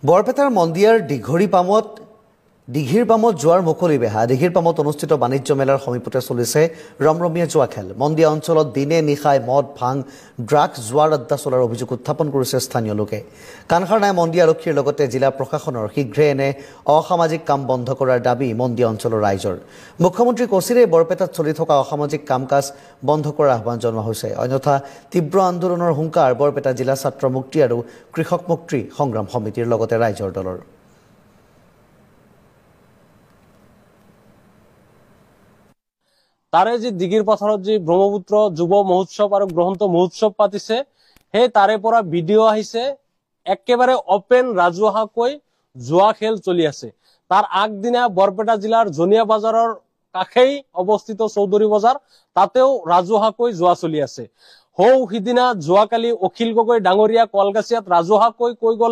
বৰপেটাৰ মন্দিয়াৰ দিঘিৰ পামত যোৱাৰ মুকলি বেহা দিঘিৰ পামত অনুষ্ঠিত বাণিজ্য মেলাৰ সমীপতে চলিছে ৰমৰমীয়া জুৱা খেল। মন্দিয়া অঞ্চলত দিনে নিশাই মদ ভাং ড্ৰাগছ জুৱাৰ আড্ডা চলাৰ অভিযোগ উত্থাপন কৰিছে স্থানীয় লোকে। কাণসাৰ নাই মন্দিয়া আৰক্ষীৰ লগতে জিলা প্ৰশাসনৰ শীঘ্ৰে এনে অসামাজিক কাম বন্ধ কৰাৰ দাবী মন্দিয়া অঞ্চলৰ ৰাইজৰ। মুখ্যমন্ত্ৰী কচিৰে বৰপেটাত চলি থকা অসামাজিক কাম কাজ বন্ধ কৰাৰ আহ্বান জনোৱা হৈছে। অন্যথা তীব্ৰ আন্দোলনৰ হুংকাৰ বৰপেটা জিলা ছাত্ৰ মুক্তি আৰু কৃষক মুক্তি সংগ্ৰাম সমিতিৰ লগতে ৰাইজৰ দলৰ। তাৰে যে দিঘিৰ পথাৰত যে ব্ৰহ্মপুত্ৰ যুৱ মহোৎসৱ আৰু গ্ৰন্থ মহোৎসৱ পাতিছে, সেই তাৰে পৰা ভিডিঅ' আহিছে। একেবাৰে অপেন ৰাজহুৱাকৈ জুৱা খেল চলি আছে। তাৰ আগদিনা বৰপেটা জিলাৰ জনিয়া বাজাৰৰ কাষেই অৱস্থিত চৌধুৰী বজাৰ, তাতেও ৰাজহুৱাকৈ জুৱা চলি আছে। সিদিনা যোৱাকালি অখিল গগৈ ডাঙৰীয়া কলগাছিয়াত ৰাজহুৱাকৈ কৈ গলে